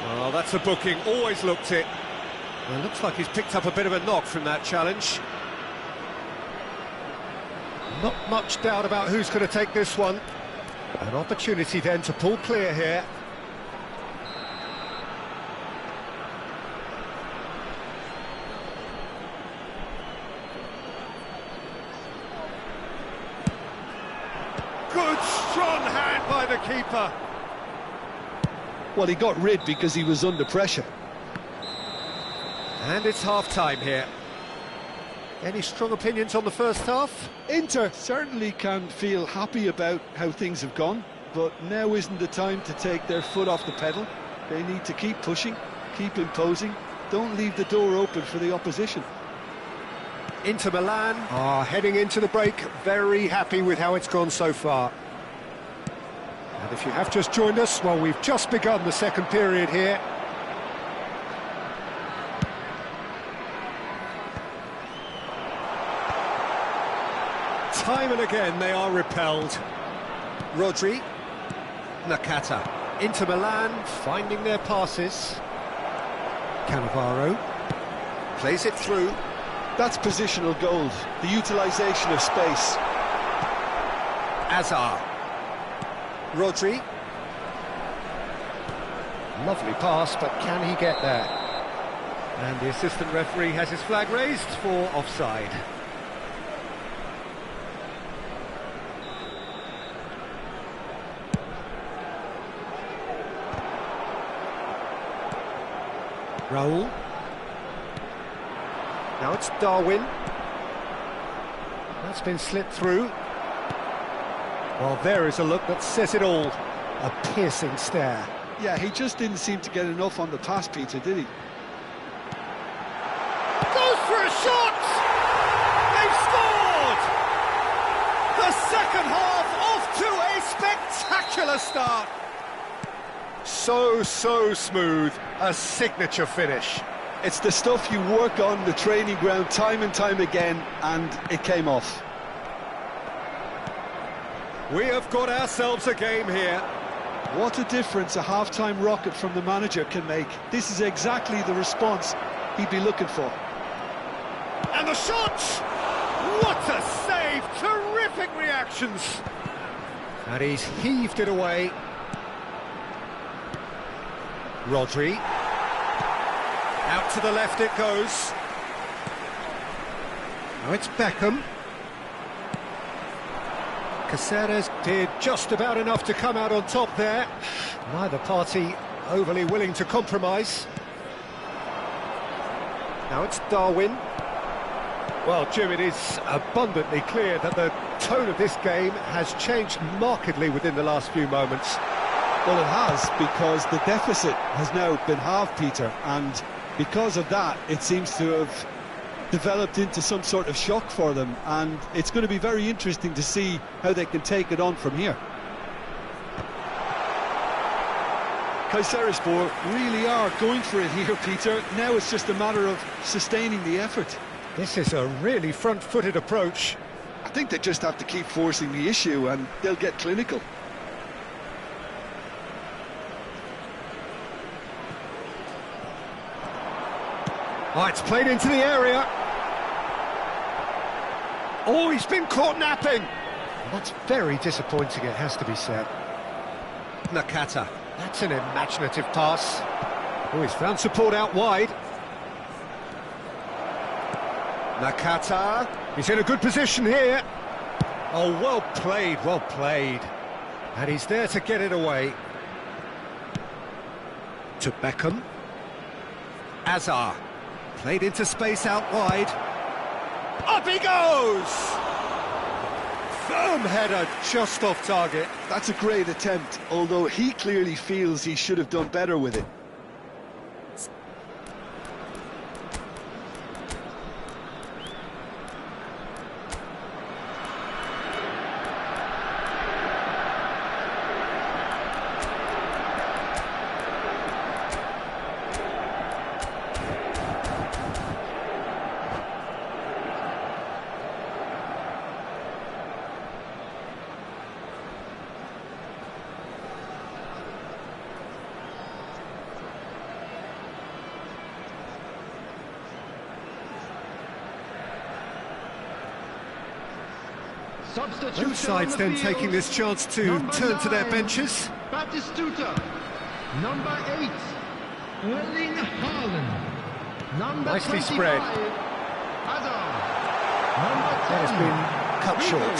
A: Well, that's a booking, always looked it. Well, it looks like he's picked up a bit of a knock from that challenge. Not much doubt about who's going to take this one. An opportunity then to pull clear here. Good strong hand by the keeper.
B: Well, he got rid because he was under pressure.
A: And it's half-time here. Any strong opinions on the first half?
B: Inter certainly can feel happy about how things have gone, but now isn't the time to take their foot off the pedal. They need to keep pushing, keep imposing, don't leave the door open for the opposition.
A: Inter Milan are heading into the break, very happy with how it's gone so far. And if you have just joined us, well, we've just begun the second period here. Time and again they are repelled. Rodri, Nakata, Inter Milan finding their passes. Cannavaro plays it through.
B: That's positional gold, the utilisation of space.
A: Hazard. Rodri. Lovely pass, but can he get there? And the assistant referee has his flag raised for offside. Raul. Now it's Darwin. That's been slipped through. Well, there is a look that says it all. A piercing stare.
B: Yeah, he just didn't seem to get enough on the pass, Peter, did he?
A: Goes for a shot! They've scored! The second half off to a spectacular start. So smooth. A signature finish.
B: It's the stuff you work on the training ground time and time again, and it came off.
A: We have got ourselves a game here.
B: What a difference a half-time rocket from the manager can make. This is exactly the response he'd be looking for.
A: And the shot! What a save! Terrific reactions! And he's heaved it away. Rodri. Out to the left it goes. Now it's Beckham. Caceres did just about enough to come out on top there. Neither party overly willing to compromise. Now it's Darwin. Well, Jim, it is abundantly clear that the tone of this game has changed markedly within the last few moments.
B: Well, it has, because the deficit has now been halved, Peter, and because of that, it seems to have developed into some sort of shock for them, and it's going to be very interesting to see how they can take it on from here. Kayserispor really are going for it here, Peter. Now it's just a matter of sustaining the effort.
A: This is a really front-footed approach.
B: I think they just have to keep forcing the issue and they'll get clinical.
A: Oh, it's played into the area. Oh, he's been caught napping. That's very disappointing, it has to be said. Nakata. That's an imaginative pass. Oh, he's found support out wide. Nakata. He's in a good position here. Oh, well played, well played. And he's there to get it away. To Beckham. Azar. Played into space out wide. Up he goes! Firm header, just off target.
B: That's a great attempt, although he clearly feels he should have done better with it.
A: Both sides then taking this chance to turn to their benches.
C: Batistuta. Number 8, Erling Haaland. Number
A: Nicely
C: 25,
A: spread.
C: Hazard. Number 10,
A: That has been cut short.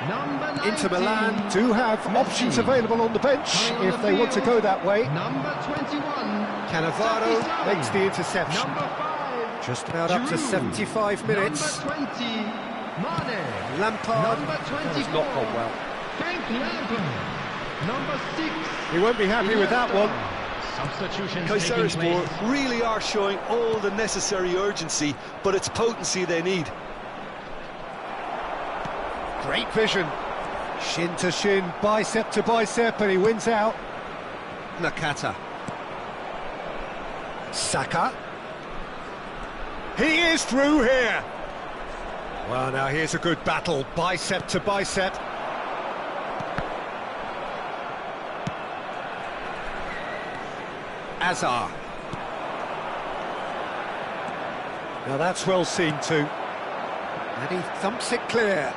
C: Number 19,
A: Inter Milan do have options available on the bench if they want to go that way.
C: Number 21,
A: Cannavaro
C: Safi
A: makes the interception.
C: Number 5,
A: Just about up to 75 minutes.
C: Number 20, Mane.
A: Lampard,
C: Number
A: that has
C: 24,
A: not gone well.
C: Frank Lampard. Number 6,
A: He won't be happy with that one.
C: Substitutions
B: Kayserispor really are showing all the necessary urgency, but it's potency they need.
A: Great vision. Shin to shin, bicep to bicep, and he wins out. Nakata. Saka. He is through here. Well, now here's a good battle, bicep to bicep. Azar. Now that's well seen too. And he thumps it clear.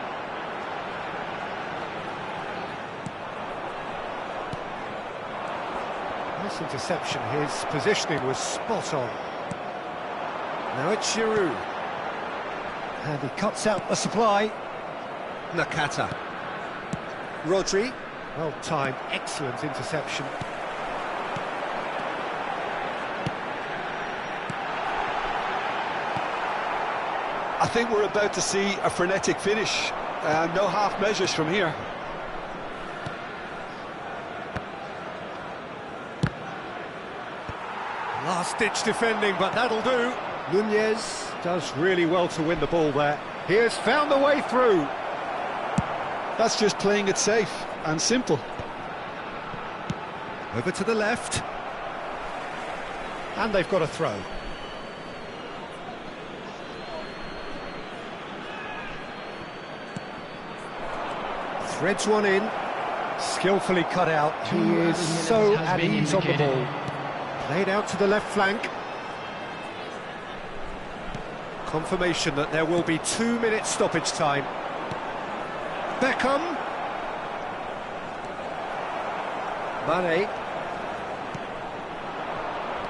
A: Nice interception, his positioning was spot on. Now it's Giroud. And he cuts out the supply. Nakata. Rodri. Well timed, excellent interception.
B: I think we're about to see a frenetic finish. No half measures from here.
A: Last-ditch defending, but that'll do. Nunez does really well to win the ball there. He has found the way through.
B: That's just playing it safe and simple.
A: Over to the left. And they've got a throw. Threads one in. Skillfully cut out. He is so at ease on the ball. Played out to the left flank. Confirmation that there will be 2 minutes stoppage time. Beckham. Mane.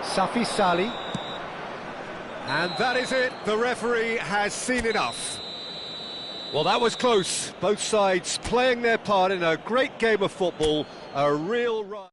A: Safi Sali. And that is it. The referee has seen enough. Well, that was close. Both sides playing their part in a great game of football. A real run.